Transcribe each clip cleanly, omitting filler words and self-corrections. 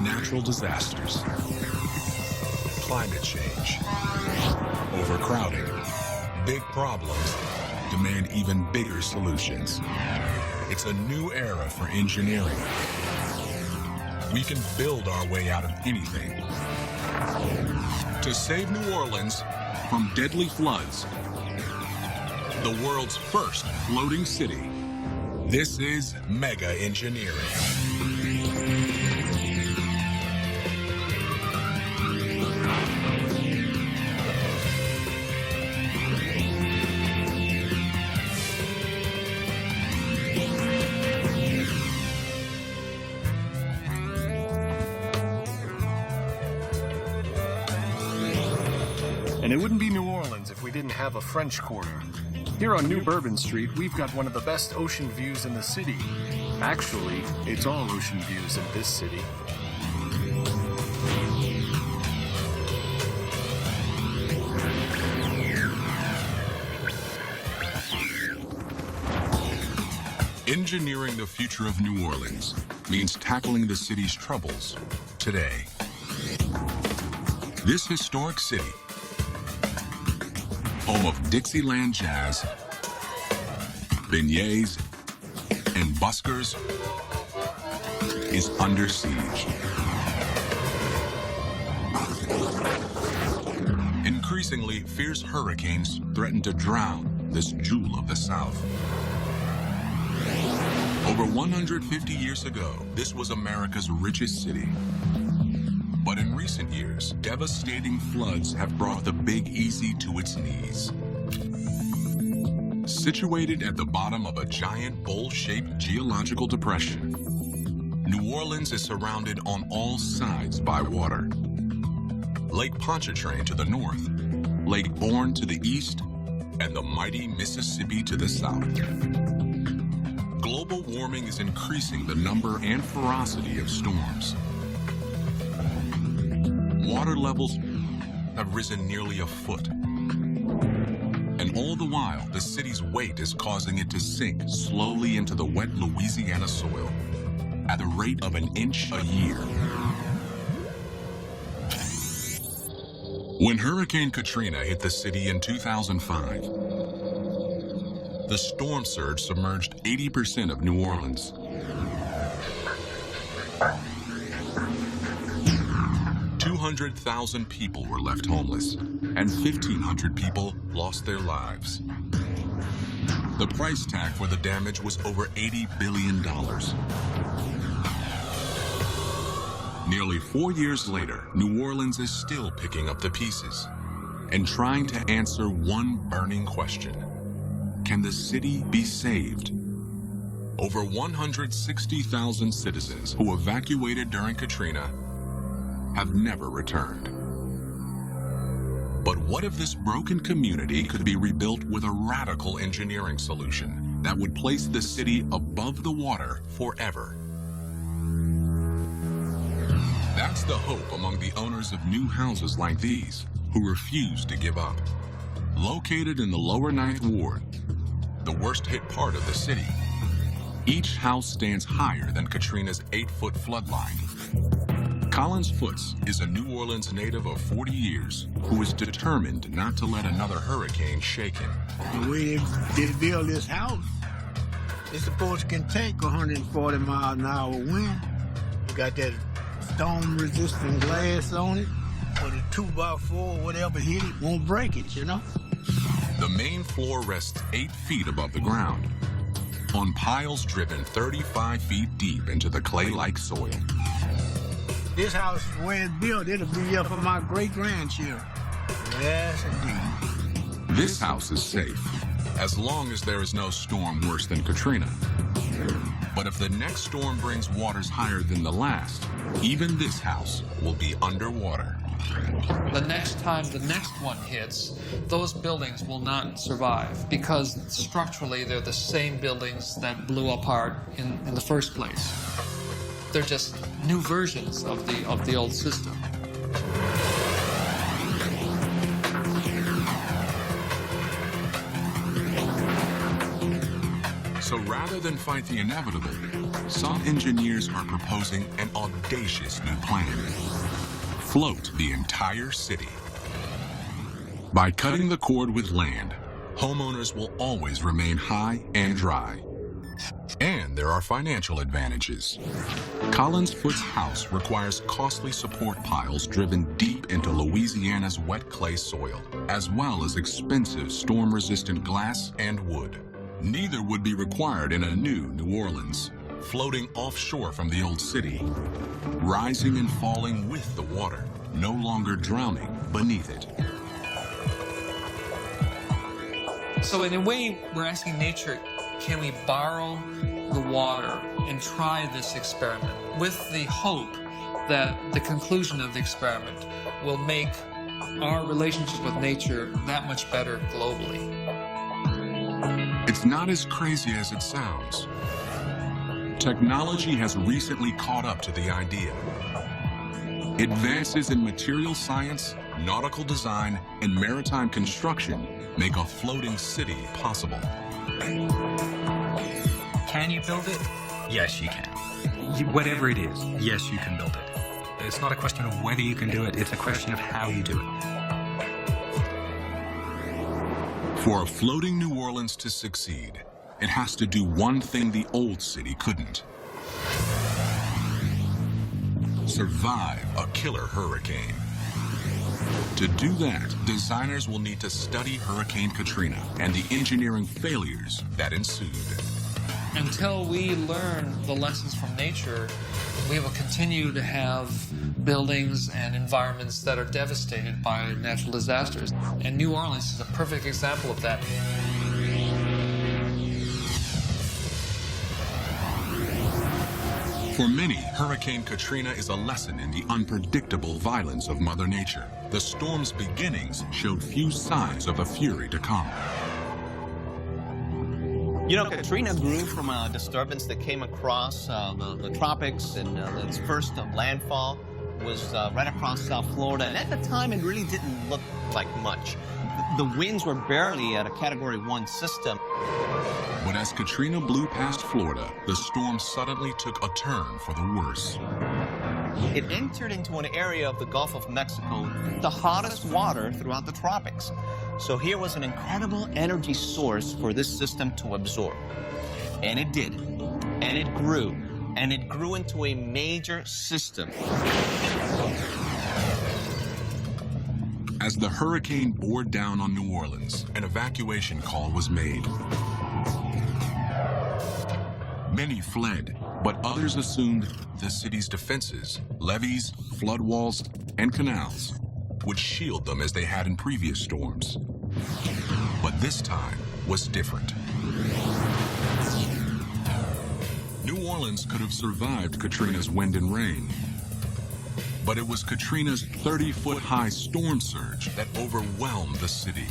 natural disasters, climate change, overcrowding. Big problems demand even bigger solutions. It's a new era for engineering. We can build our way out of anything. To save New Orleans from deadly floods, the world's first floating city, this is mega engineering. And it wouldn't be New Orleans if we didn't have a French Quarter. Here on New Bourbon Street, we've got one of the best ocean views in the city. Actually, it's all ocean views in this city. Engineering the future of New Orleans means tackling the city's troubles today. This historic city, home of Dixieland jazz, beignets, and buskers, is under siege. Increasingly, fierce hurricanes threaten to drown this jewel of the South. Over 150 years ago, this was America's richest city. But in recent years, devastating floods have brought the Big Easy to its knees. Situated at the bottom of a giant bowl-shaped geological depression, New Orleans is surrounded on all sides by water. Lake Pontchartrain to the north, Lake Borgne to the east, and the mighty Mississippi to the south. Global warming is increasing the number and ferocity of storms. Water levels have risen nearly a foot. And all the while, the city's weight is causing it to sink slowly into the wet Louisiana soil at the rate of an inch a year. When Hurricane Katrina hit the city in 2005, the storm surge submerged 80% of New Orleans. 200,000 people were left homeless, and 1,500 people lost their lives. The price tag for the damage was over $80 billion. Nearly 4 years later, New Orleans is still picking up the pieces and trying to answer one burning question. Can the city be saved? Over 160,000 citizens who evacuated during Katrina have never returned. But what if this broken community could be rebuilt with a radical engineering solution that would place the city above the water forever? That's the hope among the owners of new houses like these who refuse to give up. Located in the lower 9th Ward, the worst hit part of the city, each house stands higher than Katrina's 8-foot floodline. Collins Foots is a New Orleans native of 40 years who is determined not to let another hurricane shake him. The way they build this house, it's supposed to can take 140 mile an hour wind. You got that storm-resistant glass on it, or the 2x4, whatever hit it, won't break it, you know? The main floor rests 8 feet above the ground, on piles driven 35 feet deep into the clay-like soil. This house, the way it's built, it'll be here for my great-grandchildren. Yes, indeed. This house is safe, as long as there is no storm worse than Katrina. But if the next storm brings waters higher than the last, even this house will be underwater. The next time the next one hits, those buildings will not survive because structurally they're the same buildings that blew apart in the first place. They're just new versions of the old system. So rather than fight the inevitable, some engineers are proposing an audacious new plan. Float the entire city. By cutting the cord with land, homeowners will always remain high and dry. And there are financial advantages. Collins Foot's house requires costly support piles driven deep into Louisiana's wet clay soil, as well as expensive storm-resistant glass and wood. Neither would be required in a new New Orleans, floating offshore from the old city, rising and falling with the water, no longer drowning beneath it. So in a way, we're asking nature, can we borrow the water and try this experiment with the hope that the conclusion of the experiment will make our relationship with nature that much better globally? It's not as crazy as it sounds. Technology has recently caught up to the idea. Advances in material science, nautical design, and maritime construction make a floating city possible. Can you build it? Yes, you can. Whatever it is, yes, you can build it. It's not a question of whether you can do it, it's a question of how you do it. For a floating New Orleans to succeed, it has to do one thing the old city couldn't. Survive a killer hurricane. To do that, designers will need to study Hurricane Katrina and the engineering failures that ensued. Until we learn the lessons from nature, we will continue to have buildings and environments that are devastated by natural disasters. And New Orleans is a perfect example of that. For many, Hurricane Katrina is a lesson in the unpredictable violence of Mother Nature. The storm's beginnings showed few signs of a fury to come. You know, Katrina grew from a disturbance that came across the tropics, and its first landfall was right across South Florida. And at the time, it really didn't look like much. The winds were barely at a Category 1 system. But as Katrina blew past Florida, the storm suddenly took a turn for the worse. It entered into an area of the Gulf of Mexico, the hottest water throughout the tropics. So here was an incredible energy source for this system to absorb. And it did. And it grew. And it grew into a major system. As the hurricane bore down on New Orleans, an evacuation call was made. Many fled, but others assumed the city's defenses, levees, flood walls, and canals would shield them as they had in previous storms. But this time was different. New Orleans could have survived Katrina's wind and rain, but it was Katrina's 30-foot-high storm surge that overwhelmed the city.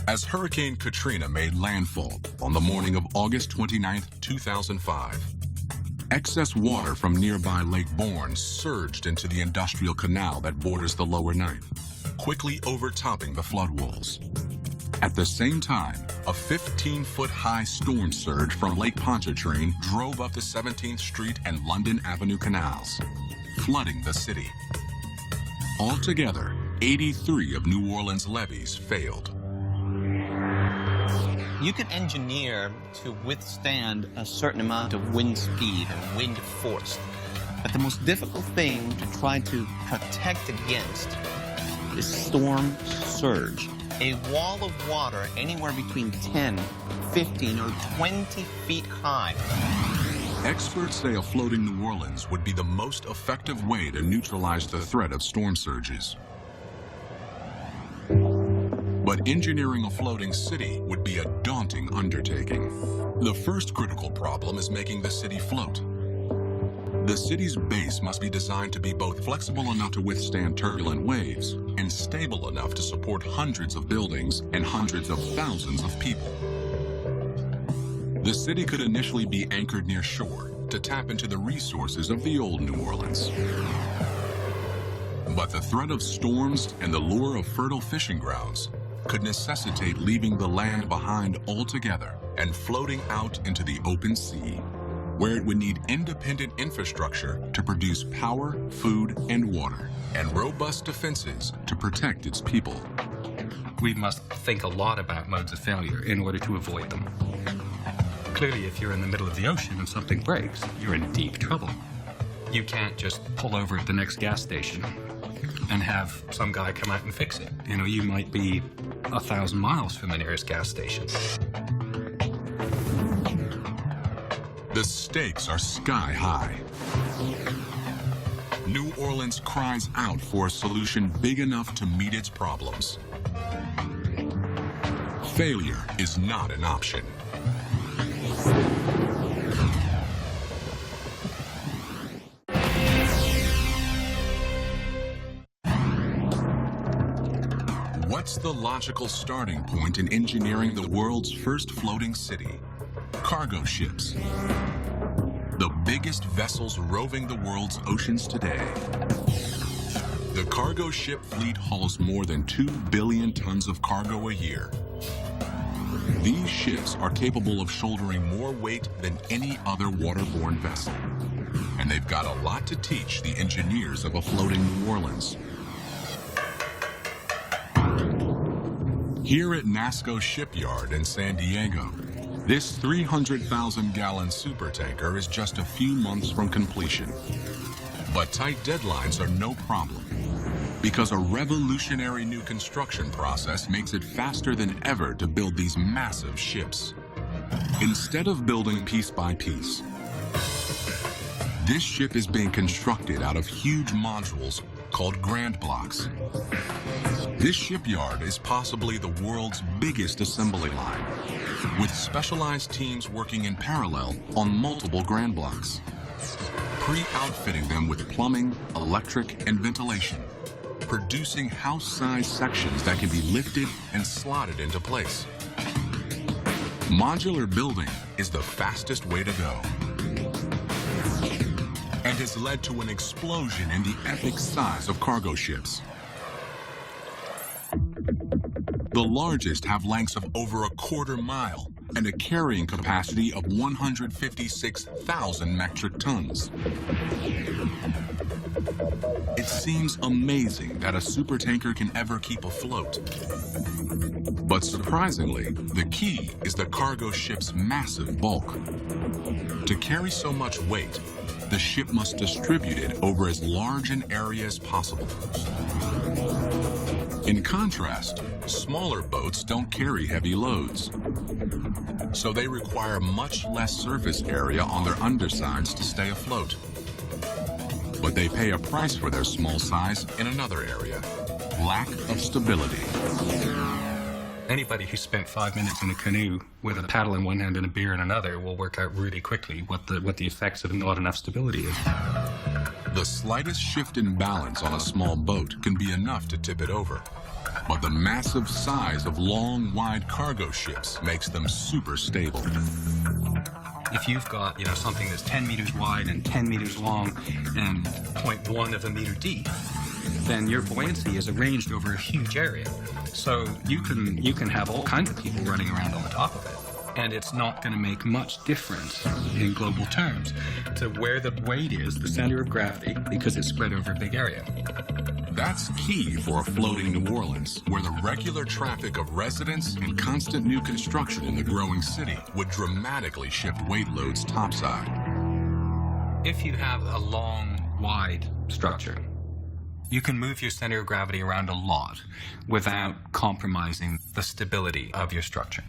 As Hurricane Katrina made landfall on the morning of August 29, 2005, excess water from nearby Lake Bourne surged into the industrial canal that borders the lower Ninth, quickly overtopping the flood walls. At the same time, a 15-foot-high storm surge from Lake Pontchartrain drove up the 17th Street and London Avenue canals, flooding the city. Altogether, 83 of New Orleans' levees failed. You can engineer to withstand a certain amount of wind speed or wind force. But the most difficult thing to try to protect against is storm surge. A wall of water anywhere between 10, 15, or 20 feet high. Experts say a floating New Orleans would be the most effective way to neutralize the threat of storm surges. But engineering a floating city would be a daunting undertaking. The first critical problem is making the city float. The city's base must be designed to be both flexible enough to withstand turbulent waves and stable enough to support hundreds of buildings and hundreds of thousands of people. The city could initially be anchored near shore to tap into the resources of the old New Orleans. But the threat of storms and the lure of fertile fishing grounds could necessitate leaving the land behind altogether and floating out into the open sea, where it would need independent infrastructure to produce power, food, and water, and robust defenses to protect its people. We must think a lot about modes of failure in order to avoid them. Clearly, if you're in the middle of the ocean and something breaks, you're in deep trouble. You can't just pull over at the next gas station and have some guy come out and fix it. You know, you might be 1,000 miles from the nearest gas station. The stakes are sky high. New Orleans cries out for a solution big enough to meet its problems. Failure is not an option. What's the logical starting point in engineering the world's first floating city? Cargo ships. The biggest vessels roving the world's oceans today. The cargo ship fleet hauls more than 2 billion tons of cargo a year. These ships are capable of shouldering more weight than any other waterborne vessel. And they've got a lot to teach the engineers of a floating New Orleans. Here at NASCO Shipyard in San Diego, this 300,000-gallon supertanker is just a few months from completion. But tight deadlines are no problem, because a revolutionary new construction process makes it faster than ever to build these massive ships. Instead of building piece by piece, this ship is being constructed out of huge modules called grand blocks. This shipyard is possibly the world's biggest assembly line, with specialized teams working in parallel on multiple grand blocks, pre-outfitting them with plumbing, electric, and ventilation, producing house-sized sections that can be lifted and slotted into place. Modular building is the fastest way to go, and has led to an explosion in the epic size of cargo ships. The largest have lengths of over 1/4 mile and a carrying capacity of 156,000 metric tons. It seems amazing that a supertanker can ever keep afloat. But surprisingly, the key is the cargo ship's massive bulk. To carry so much weight, the ship must distribute it over as large an area as possible. In contrast, smaller boats don't carry heavy loads, so they require much less surface area on their undersides to stay afloat. But they pay a price for their small size in another area: lack of stability. Anybody who spent 5 minutes in a canoe with a paddle in one hand and a beer in another will work out really quickly what the effects of not enough stability is. The slightest shift in balance on a small boat can be enough to tip it over. But the massive size of long, wide cargo ships makes them super stable. If you've got, something that's 10 meters wide and 10 meters long and 0.1 of a meter deep, then your buoyancy is arranged over a huge area. So you can have all kinds of people running around on the top of it. And it's not going to make much difference in global terms to where the weight is, the center of gravity, because it's spread over a big area. That's key for a floating New Orleans, where the regular traffic of residents and constant new construction in the growing city would dramatically shift weight loads topside. If you have a long, wide structure, you can move your center of gravity around a lot without compromising the stability of your structure.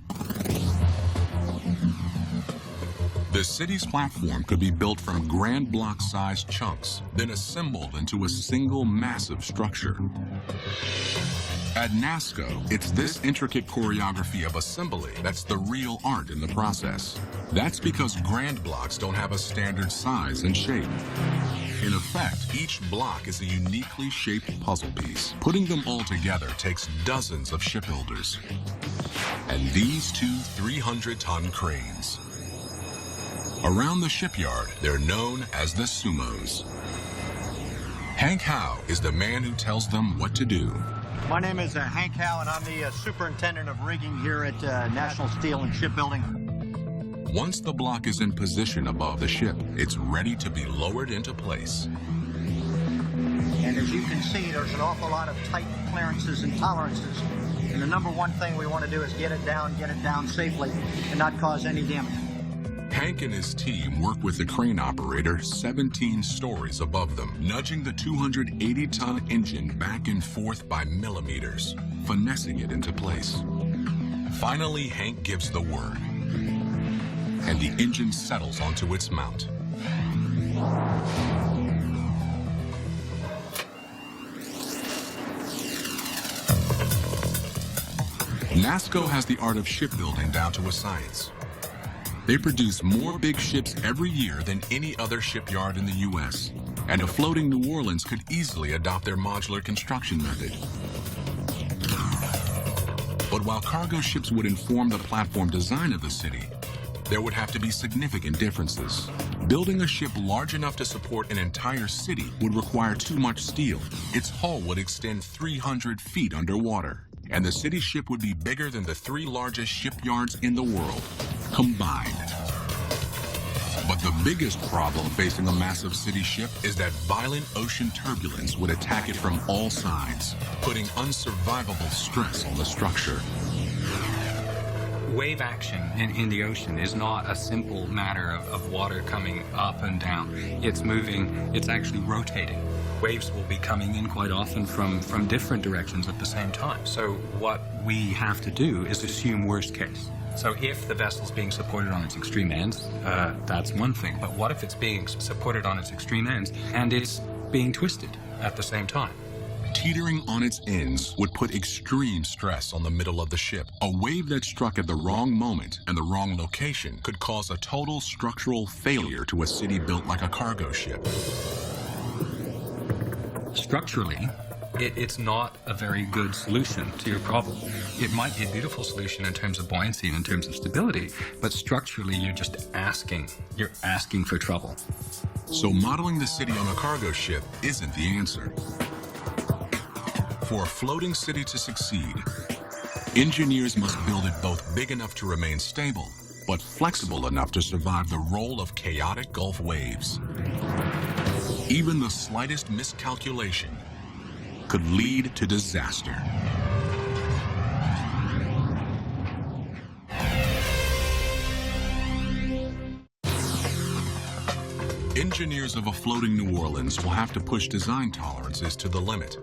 The city's platform could be built from grand block-sized chunks, then assembled into a single massive structure. At NASCO, it's this intricate choreography of assembly that's the real art in the process. That's because grand blocks don't have a standard size and shape. In effect, each block is a uniquely shaped puzzle piece. Putting them all together takes dozens of shipbuilders. And these two 300-ton cranes. Around the shipyard, they're known as the sumos. Hank Howe is the man who tells them what to do. My name is Hank Howe, and I'm the superintendent of rigging here at National Steel and Shipbuilding. Once the block is in position above the ship, it's ready to be lowered into place. And as you can see, there's an awful lot of tight clearances and tolerances. And the number one thing we want to do is get it down safely and not cause any damage. Hank and his team work with the crane operator 17 stories above them, nudging the 280-ton engine back and forth by millimeters, finessing it into place. Finally, Hank gives the word, and the engine settles onto its mount. NASSCO has the art of shipbuilding down to a science. They produce more big ships every year than any other shipyard in the U.S., and a floating New Orleans could easily adopt their modular construction method. But while cargo ships would inform the platform design of the city, there would have to be significant differences. Building a ship large enough to support an entire city would require too much steel. Its hull would extend 300 feet underwater, and the city ship would be bigger than the 3 largest shipyards in the world combined. But the biggest problem facing a massive city ship is that violent ocean turbulence would attack it from all sides, putting unsurvivable stress on the structure. Wave action in the ocean is not a simple matter of water coming up and down. It's moving, it's actually rotating. Waves will be coming in quite often from different directions at the same time. So what we have to do is assume worst case. So if the vessel's being supported on its extreme ends, that's one thing. But what if it's being supported on its extreme ends and it's being twisted at the same time? Teetering on its ends would put extreme stress on the middle of the ship. A wave that struck at the wrong moment and the wrong location could cause a total structural failure to a city built like a cargo ship. Structurally, it's not a very good solution to your problem. It might be a beautiful solution in terms of buoyancy and in terms of stability, but structurally you're asking for trouble. So modeling the city on a cargo ship isn't the answer. For a floating city to succeed, engineers must build it both big enough to remain stable, but flexible enough to survive the roll of chaotic Gulf waves. Even the slightest miscalculation could lead to disaster. Engineers of a floating New Orleans will have to push design tolerances to the limit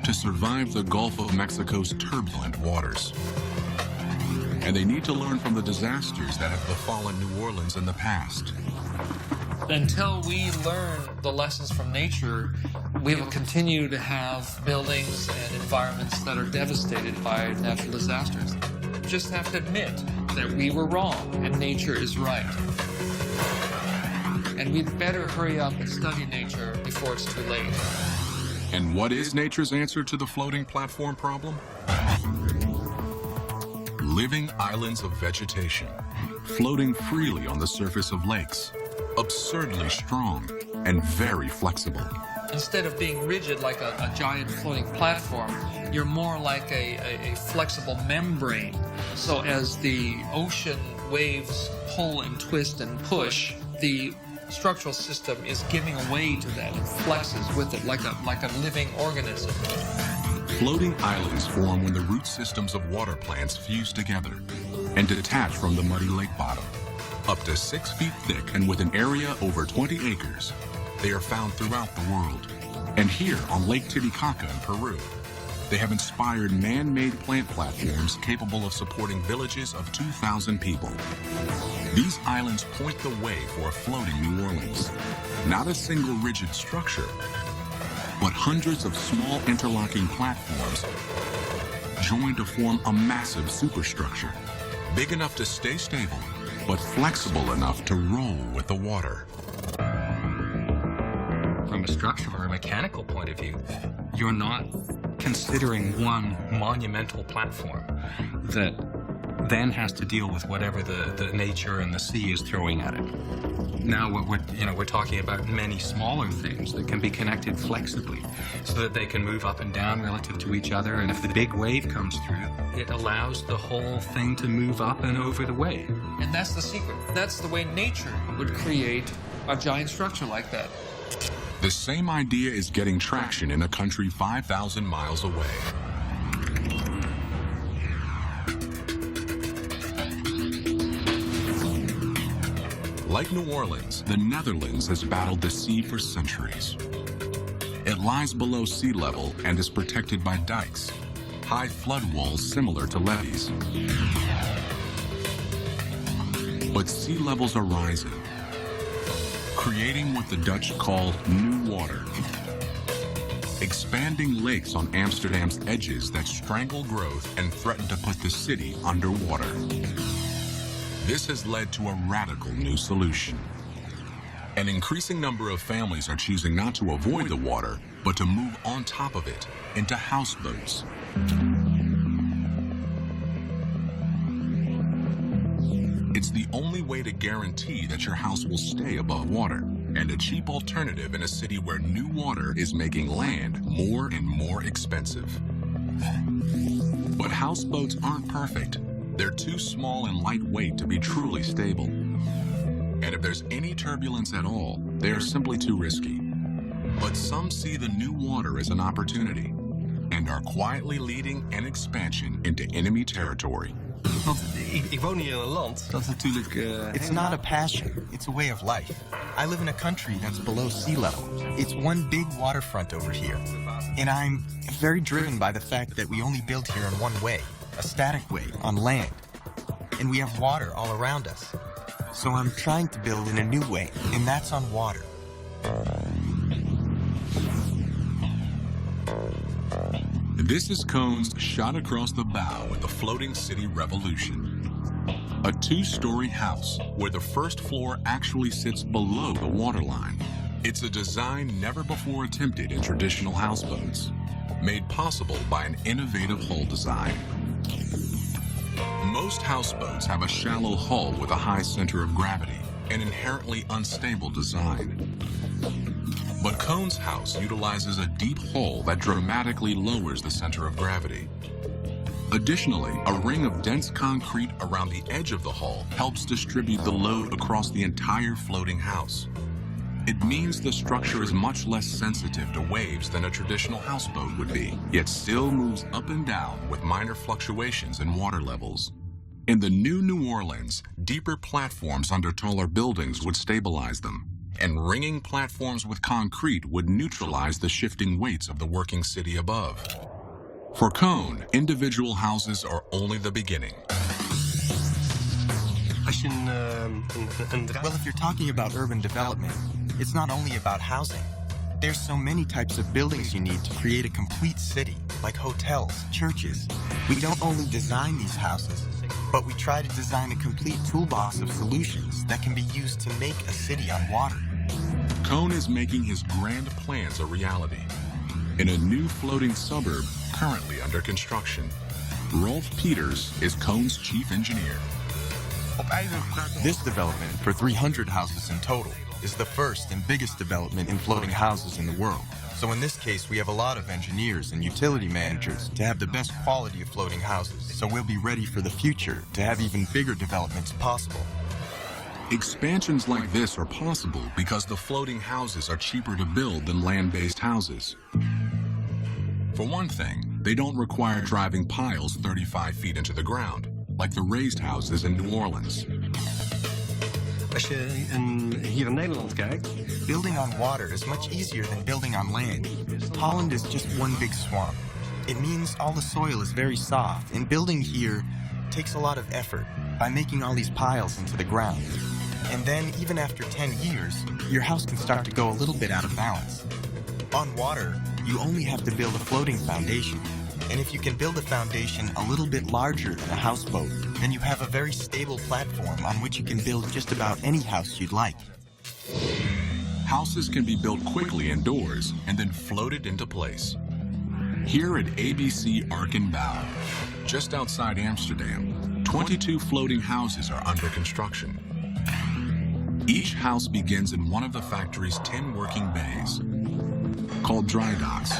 to survive the Gulf of Mexico's turbulent waters. And they need to learn from the disasters that have befallen New Orleans in the past. Until we learn the lessons from nature, we will continue to have buildings and environments that are devastated by natural disasters. We just have to admit that we were wrong and nature is right. And we'd better hurry up and study nature before it's too late. And what is nature's answer to the floating platform problem? Living islands of vegetation, floating freely on the surface of lakes, absurdly strong and very flexible. Instead of being rigid like a giant floating platform, you're more like a flexible membrane. So as the ocean waves pull and twist and push, the structural system is giving way to that. It flexes with it like a living organism. Floating islands form when the root systems of water plants fuse together and detach from the muddy lake bottom. Up to 6 feet thick and with an area over 20 acres, they are found throughout the world. And here on Lake Titicaca in Peru, they have inspired man-made plant platforms capable of supporting villages of 2,000 people. These islands point the way for a floating New Orleans. Not a single rigid structure, but hundreds of small interlocking platforms joined to form a massive superstructure, big enough to stay stable, but flexible enough to roll with the water. From a structural or a mechanical point of view, you're not considering one monumental platform that then has to deal with whatever the nature and the sea is throwing at it. Now we're talking about many smaller things that can be connected flexibly so that they can move up and down relative to each other, and if the big wave comes through, it allows the whole thing to move up and over the wave. And that's the secret. That's the way nature would create a giant structure like that. The same idea is getting traction in a country 5,000 miles away. Like New Orleans, the Netherlands has battled the sea for centuries. It lies below sea level and is protected by dikes, high flood walls similar to levees. But sea levels are rising, creating what the Dutch call new water. Expanding lakes on Amsterdam's edges that strangle growth and threaten to put the city underwater. This has led to a radical new solution. An increasing number of families are choosing not to avoid the water, but to move on top of it into houseboats. It's the only way to guarantee that your house will stay above water, and a cheap alternative in a city where new water is making land more and more expensive. But houseboats aren't perfect. They're too small and lightweight to be truly stable. And if there's any turbulence at all, they are simply too risky. But some see the new water as an opportunity and are quietly leading an expansion into enemy territory. Ik woon hier in een land dat natuurlijk... It's not a passion, it's a way of life. I live in a country that's below sea level. It's one big waterfront over here. And I'm very driven by the fact that we only build here in one way, a static way, on land. And we have water all around us. So I'm trying to build in a new way, and that's on water. This is Cohn's shot across the bow at the floating city revolution. A two-story house where the first floor actually sits below the waterline. It's a design never before attempted in traditional houseboats, made possible by an innovative hull design. Most houseboats have a shallow hull with a high center of gravity, an inherently unstable design. But Cohn's house utilizes a deep hull that dramatically lowers the center of gravity. Additionally, a ring of dense concrete around the edge of the hull helps distribute the load across the entire floating house. It means the structure is much less sensitive to waves than a traditional houseboat would be, yet still moves up and down with minor fluctuations in water levels. In the new New Orleans, deeper platforms under taller buildings would stabilize them, and ringing platforms with concrete would neutralize the shifting weights of the working city above. For Cohn, individual houses are only the beginning. Well, if you're talking about urban development, it's not only about housing. There's so many types of buildings you need to create a complete city, like hotels, churches. We don't only design these houses, but we try to design a complete toolbox of solutions that can be used to make a city on water. Cohn is making his grand plans a reality in a new floating suburb currently under construction. Rolf Peters is Cohn's chief engineer. This development, for 300 houses in total, is the first and biggest development in floating houses in the world. So in this case, we have a lot of engineers and utility managers to have the best quality of floating houses. So we'll be ready for the future to have even bigger developments possible. Expansions like this are possible because the floating houses are cheaper to build than land-based houses. For one thing, they don't require driving piles 35 feet into the ground, like the raised houses in New Orleans. Als je hier in Nederland kijkt... Building on water is much easier than building on land. Holland is just one big swamp. It means all the soil is very soft, and building here takes a lot of effort by making all these piles into the ground. And then, even after 10 years, your house can start to go a little bit out of balance. On water, you only have to build a floating foundation. And if you can build a foundation a little bit larger than a houseboat, then you have a very stable platform on which you can build just about any house you'd like. Houses can be built quickly indoors and then floated into place. Here at ABC Ark and Bow, just outside Amsterdam, 22 floating houses are under construction. Each house begins in one of the factory's 10 working bays, called dry docks.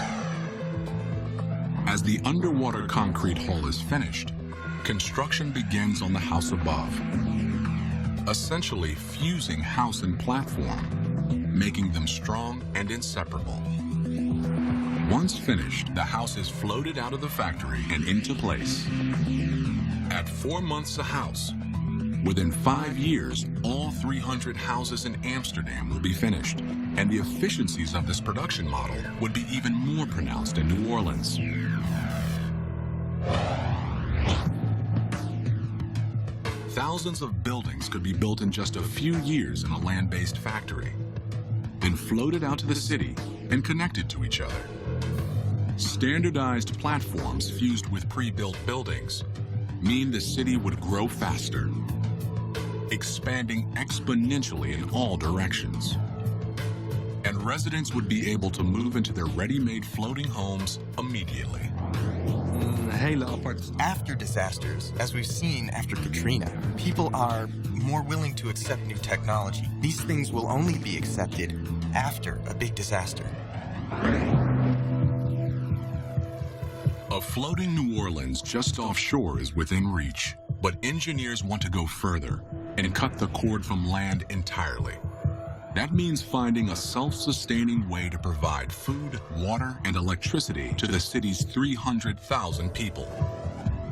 As the underwater concrete hull is finished, construction begins on the house above, essentially fusing house and platform, making them strong and inseparable. Once finished, the house is floated out of the factory and into place. At 4 months a house, within 5 years, all 300 houses in Amsterdam will be finished, and the efficiencies of this production model would be even more pronounced in New Orleans. Thousands of buildings could be built in just a few years in a land-based factory, then floated out to the city and connected to each other. Standardized platforms fused with pre-built buildings mean the city would grow faster, expanding exponentially in all directions. And residents would be able to move into their ready-made floating homes immediately. After disasters, as we've seen after Katrina, people are more willing to accept new technology. These things will only be accepted after a big disaster. A floating New Orleans just offshore is within reach, but engineers want to go further and cut the cord from land entirely. That means finding a self-sustaining way to provide food, water, and electricity to the city's 300,000 people.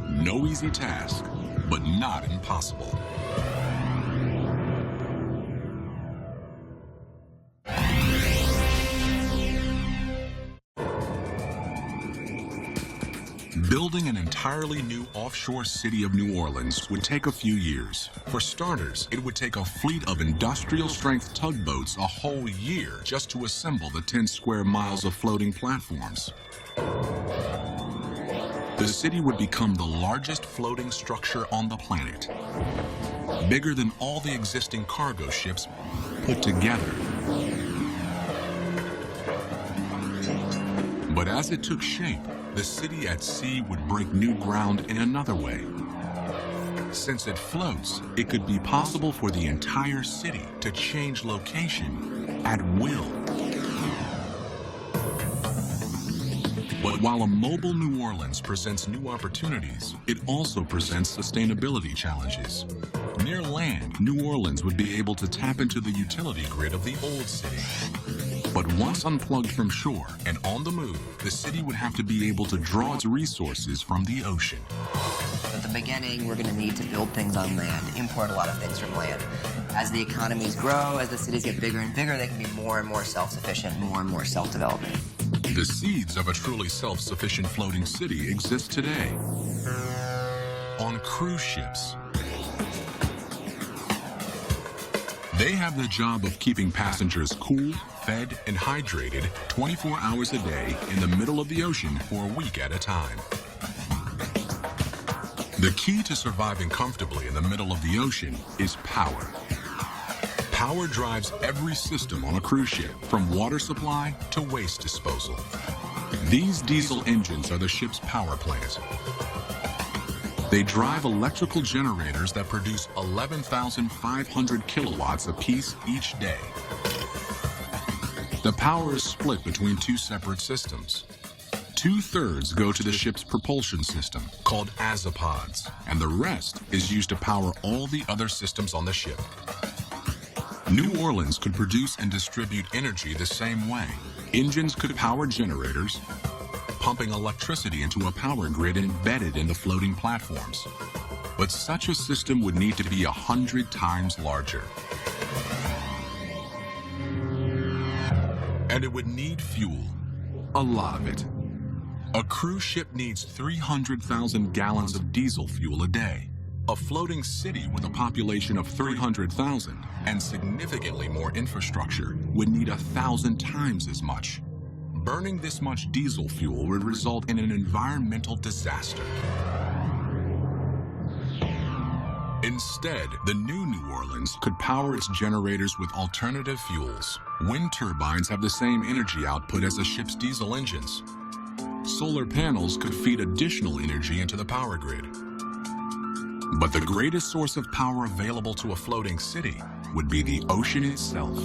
No easy task, but not impossible. Building an entirely new offshore city of New Orleans would take a few years. For starters, it would take a fleet of industrial-strength tugboats a whole year just to assemble the 10 square miles of floating platforms. The city would become the largest floating structure on the planet, bigger than all the existing cargo ships put together. But as it took shape, the city at sea would break new ground in another way. Since it floats, it could be possible for the entire city to change location at will. But while a mobile New Orleans presents new opportunities, it also presents sustainability challenges. Near land, New Orleans would be able to tap into the utility grid of the old city. But once unplugged from shore and on the move, the city would have to be able to draw its resources from the ocean. At the beginning, we're going to need to build things on land, import a lot of things from land. As the economies grow, as the cities get bigger and bigger, they can be more and more self-sufficient, more and more self-developing. The seeds of a truly self-sufficient floating city exist today on cruise ships. They have the job of keeping passengers cool, fed, and hydrated 24 hours a day in the middle of the ocean for a week at a time. The key to surviving comfortably in the middle of the ocean is power. Power drives every system on a cruise ship, from water supply to waste disposal. These diesel engines are the ship's power plant. They drive electrical generators that produce 11,500 kilowatts apiece each day. The power is split between two separate systems. 2/3 go to the ship's propulsion system, called azipods, and the rest is used to power all the other systems on the ship. New Orleans could produce and distribute energy the same way. Engines could power generators, pumping electricity into a power grid embedded in the floating platforms. But such a system would need to be 100 times larger. And it would need fuel, a lot of it. A cruise ship needs 300,000 gallons of diesel fuel a day. A floating city with a population of 300,000 and significantly more infrastructure would need 1,000 times as much. Burning this much diesel fuel would result in an environmental disaster. Instead, the new New Orleans could power its generators with alternative fuels. Wind turbines have the same energy output as a ship's diesel engines. Solar panels could feed additional energy into the power grid. But the greatest source of power available to a floating city would be the ocean itself.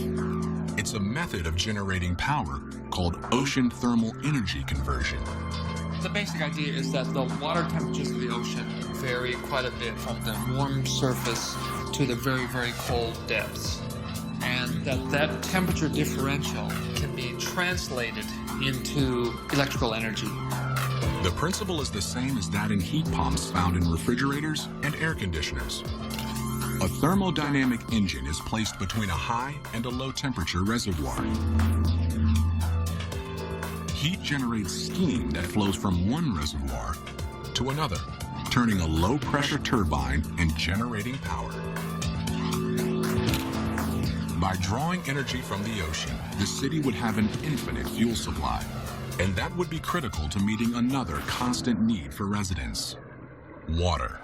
It's a method of generating power called ocean thermal energy conversion. The basic idea is that the water temperatures of the ocean vary quite a bit from the warm surface to the very, very cold depths. And that temperature differential can be translated into electrical energy. The principle is the same as that in heat pumps found in refrigerators and air conditioners. A thermodynamic engine is placed between a high and a low temperature reservoir. Heat generates steam that flows from one reservoir to another, turning a low-pressure turbine and generating power. By drawing energy from the ocean, the city would have an infinite fuel supply, and that would be critical to meeting another constant need for residents: water.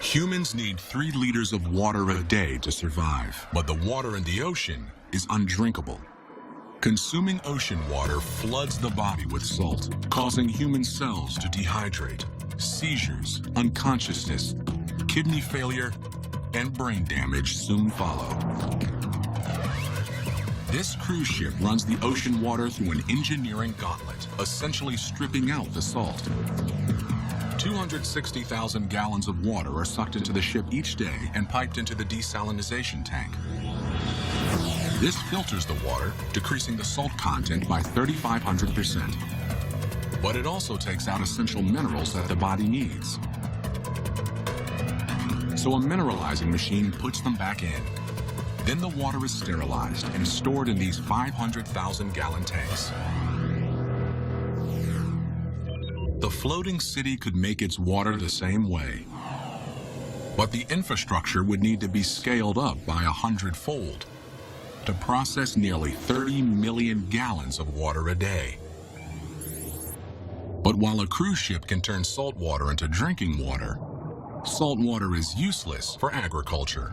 Humans need 3 liters of water a day to survive, but the water in the ocean is undrinkable. Consuming ocean water floods the body with salt, causing human cells to dehydrate. Seizures, unconsciousness, kidney failure, and brain damage soon follow. This cruise ship runs the ocean water through an engineering gauntlet, essentially stripping out the salt. 260,000 gallons of water are sucked into the ship each day and piped into the desalinization tank. This filters the water, decreasing the salt content by 3,500%. But it also takes out essential minerals that the body needs. So a mineralizing machine puts them back in. Then the water is sterilized and stored in these 500,000-gallon tanks. The floating city could make its water the same way. But the infrastructure would need to be scaled up by 100-fold to process nearly 30 million gallons of water a day. But while a cruise ship can turn salt water into drinking water, salt water is useless for agriculture.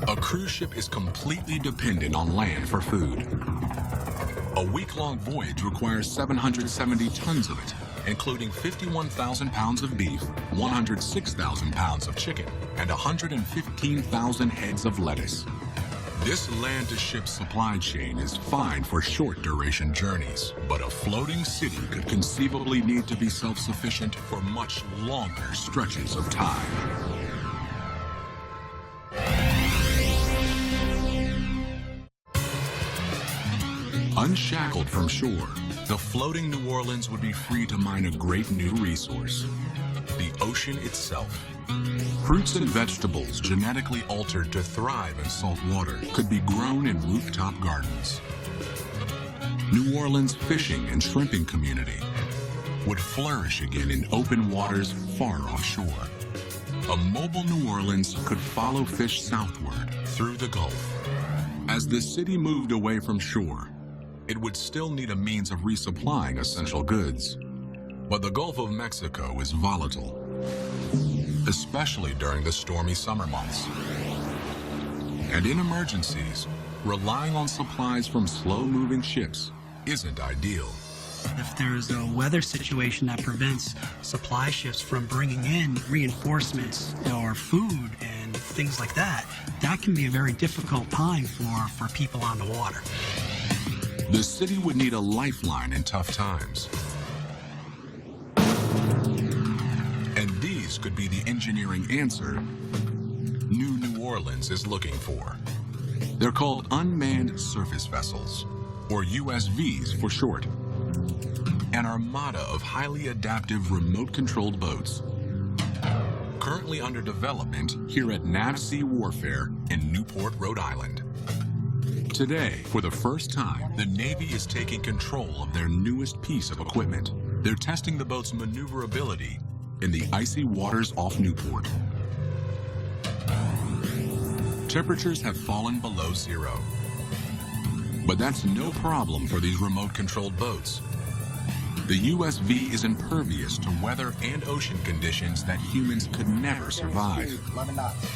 A cruise ship is completely dependent on land for food. A week-long voyage requires 770 tons of it, including 51,000 pounds of beef, 106,000 pounds of chicken, and 115,000 heads of lettuce. This land-to-ship supply chain is fine for short-duration journeys, but a floating city could conceivably need to be self-sufficient for much longer stretches of time. Unshackled from shore, the floating New Orleans would be free to mine a great new resource: the ocean itself. Fruits and vegetables genetically altered to thrive in salt water could be grown in rooftop gardens. New Orleans' fishing and shrimping community would flourish again in open waters far offshore. A mobile New Orleans could follow fish southward through the Gulf. As the city moved away from shore, it would still need a means of resupplying essential goods. But the Gulf of Mexico is volatile, especially during the stormy summer months. And in emergencies, relying on supplies from slow-moving ships isn't ideal. If there's a weather situation that prevents supply ships from bringing in reinforcements or food and things like that, that can be a very difficult time for people on the water. The city would need a lifeline in tough times. And these could be the engineering answer New Orleans is looking for. They're called unmanned surface vessels, or USVs for short. An armada of highly adaptive remote-controlled boats, currently under development here at NAVSEA Warfare in Newport, Rhode Island. Today, for the first time, the Navy is taking control of their newest piece of equipment. They're testing the boat's maneuverability in the icy waters off Newport. Temperatures have fallen below zero. But that's no problem for these remote-controlled boats. The USV is impervious to weather and ocean conditions that humans could never survive. 11 knots.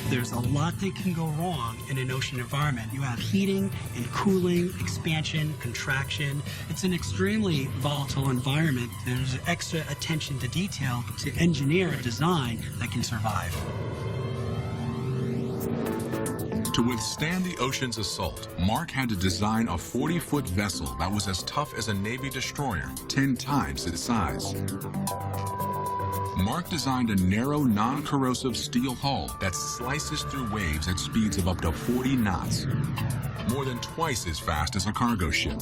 There's a lot that can go wrong in an ocean environment. You have heating and cooling, expansion, contraction. It's an extremely volatile environment. There's extra attention to detail to engineer a design that can survive. To withstand the ocean's assault, Mark had to design a 40-foot vessel that was as tough as a Navy destroyer, 10 times its size. Mark designed a narrow, non-corrosive steel hull that slices through waves at speeds of up to 40 knots, more than twice as fast as a cargo ship.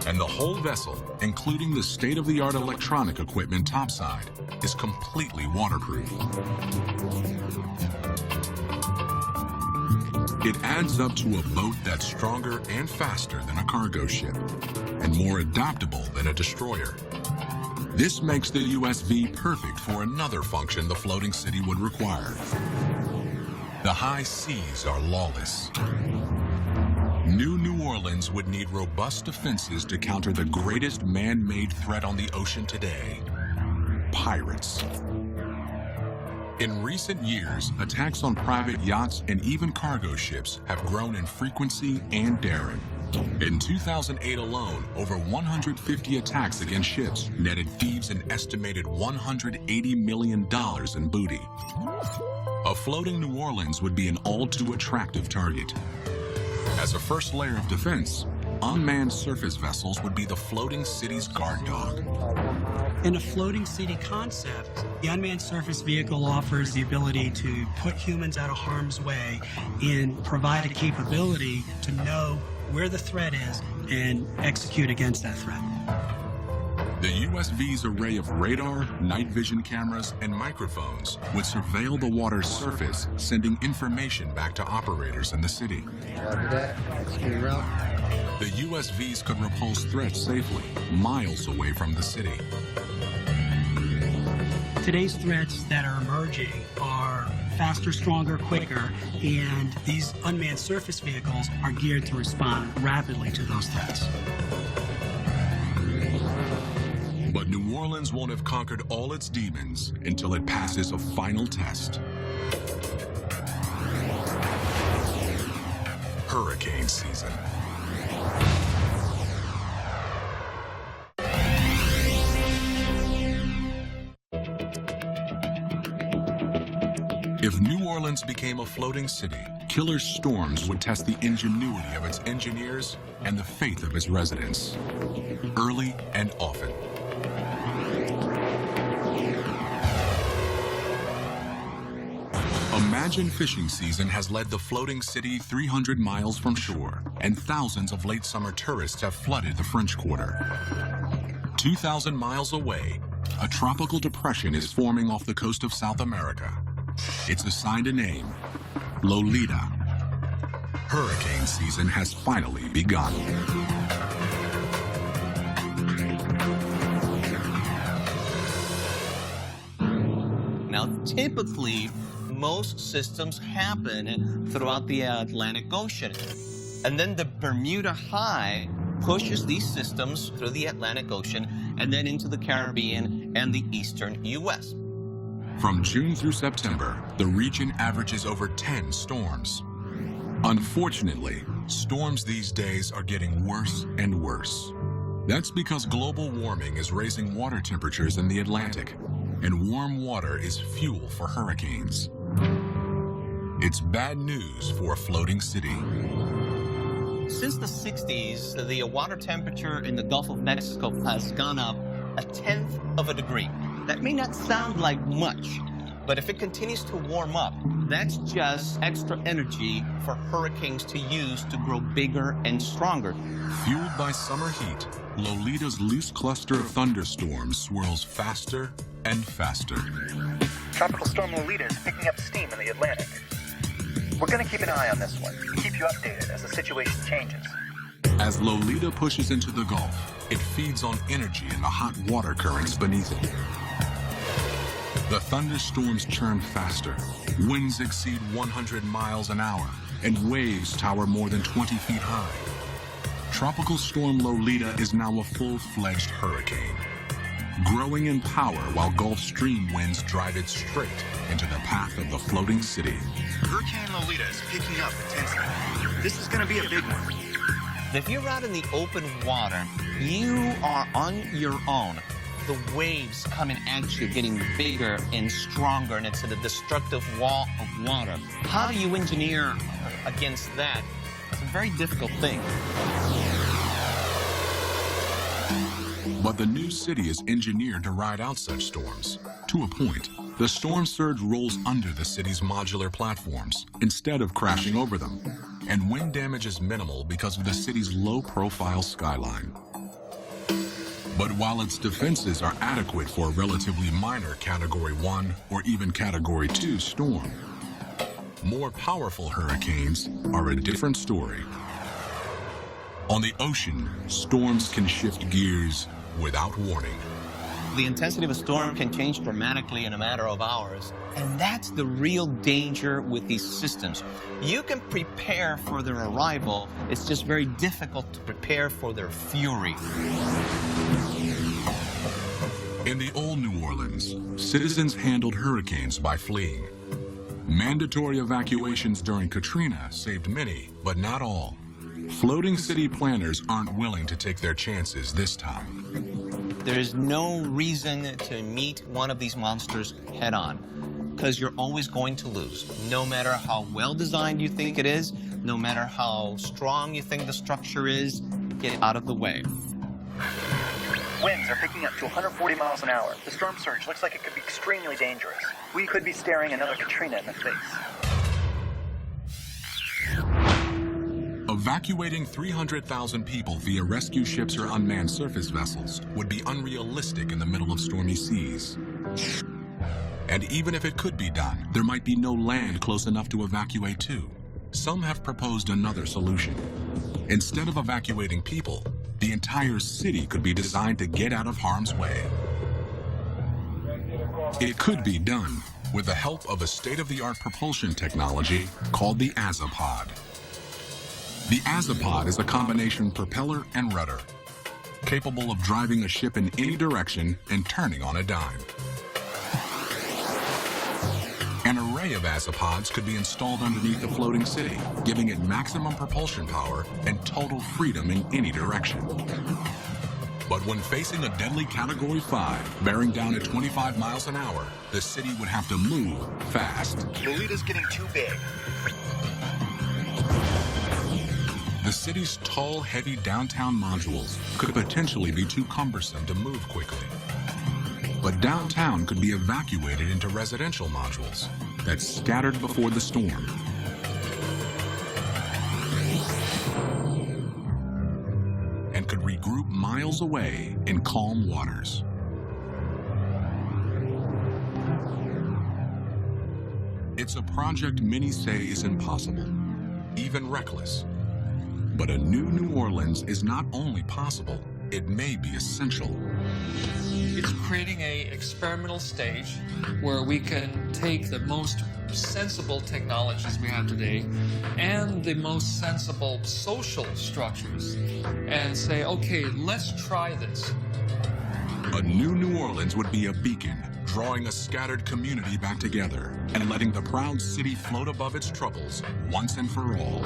And the whole vessel, including the state-of-the-art electronic equipment topside, is completely waterproof. It adds up to a boat that's stronger and faster than a cargo ship, and more adaptable than a destroyer. This makes the USV perfect for another function the floating city would require. The high seas are lawless. New Orleans would need robust defenses to counter the greatest man-made threat on the ocean today: pirates. In recent years, attacks on private yachts and even cargo ships have grown in frequency and daring. In 2008 alone, over 150 attacks against ships netted thieves an estimated $180 million in booty. A floating New Orleans would be an all-too-attractive target. As a first layer of defense, unmanned surface vessels would be the floating city's guard dog. In a floating city concept, the unmanned surface vehicle offers the ability to put humans out of harm's way and provide a capability to know where the threat is and execute against that threat. The USV's array of radar, night vision cameras, and microphones would surveil the water's surface, sending information back to operators in the city. The USVs could repulse threats safely, miles away from the city. Today's threats that are emerging are faster, stronger, quicker, and these unmanned surface vehicles are geared to respond rapidly to those threats. But New Orleans won't have conquered all its demons until it passes a final test. Hurricane season. If New Orleans became a floating city, killer storms would test the ingenuity of its engineers and the faith of its residents, early and often. Imagine fishing season has led the floating city 300 miles from shore, and thousands of late summer tourists have flooded the French Quarter. 2,000 miles away, a tropical depression is forming off the coast of South America. It's assigned a name: Lolita. Hurricane season has finally begun. Now, typically, most systems happen throughout the Atlantic Ocean. And then the Bermuda High pushes these systems through the Atlantic Ocean and then into the Caribbean and the eastern U.S. From June through September, the region averages over 10 storms. Unfortunately, storms these days are getting worse and worse. That's because global warming is raising water temperatures in the Atlantic, and warm water is fuel for hurricanes. It's bad news for a floating city. Since the 60s, the water temperature in the Gulf of Mexico has gone up 1/10 degree. That may not sound like much, but if it continues to warm up, that's just extra energy for hurricanes to use to grow bigger and stronger. Fueled by summer heat, Lolita's loose cluster of thunderstorms swirls faster and faster. Tropical Storm Lolita is picking up steam in the Atlantic. We're going to keep an eye on this one and keep you updated as the situation changes. As Lolita pushes into the Gulf, it feeds on energy in the hot water currents beneath it. The thunderstorms churn faster, winds exceed 100 miles an hour, and waves tower more than 20 feet high. Tropical Storm Lolita is now a full-fledged hurricane. growing in power while Gulf Stream winds drive it straight into the path of the floating city. Hurricane Lolita is picking up intensity. This is going to be a big one. If you're out in the open water, you are on your own. The waves coming at you, getting bigger and stronger, and it's a destructive wall of water. How do you engineer against that? It's a very difficult thing. But the new city is engineered to ride out such storms. To a point, the storm surge rolls under the city's modular platforms instead of crashing over them. And wind damage is minimal because of the city's low-profile skyline. But while its defenses are adequate for a relatively minor Category 1 or even Category 2 storm, more powerful hurricanes are a different story. On the ocean, storms can shift gears without warning. The intensity of a storm can change dramatically in a matter of hours, and that's the real danger with these systems. You can prepare for their arrival, it's just very difficult to prepare for their fury. In the old New Orleans, citizens handled hurricanes by fleeing. Mandatory evacuations during Katrina saved many, but not all. Floating city planners aren't willing to take their chances this time. There's no reason to meet one of these monsters head on, because you're always going to lose. No matter how well designed you think it is, no matter how strong you think the structure is, get out of the way. Winds are picking up to 140 miles an hour. The storm surge looks like it could be extremely dangerous. We could be staring another Katrina in the face. Evacuating 300,000 people via rescue ships or unmanned surface vessels would be unrealistic in the middle of stormy seas. And even if it could be done, there might be no land close enough to evacuate to. Some have proposed another solution. Instead of evacuating people, the entire city could be designed to get out of harm's way. It could be done with the help of a state-of-the-art propulsion technology called the Azipod. The Azipod is a combination propeller and rudder, capable of driving a ship in any direction and turning on a dime. An array of Azipods could be installed underneath the floating city, giving it maximum propulsion power and total freedom in any direction. But when facing a deadly Category 5, bearing down at 25 miles an hour, the city would have to move fast. Lolita's getting too big. The city's tall, heavy downtown modules could potentially be too cumbersome to move quickly. But downtown could be evacuated into residential modules that scattered before the storm. And could regroup miles away in calm waters. It's a project many say is impossible, even reckless. But a new New Orleans is not only possible, it may be essential. It's creating an experimental stage where we can take the most sensible technologies we have today and the most sensible social structures and say, okay, let's try this. A new New Orleans would be a beacon, drawing a scattered community back together and letting the proud city float above its troubles once and for all.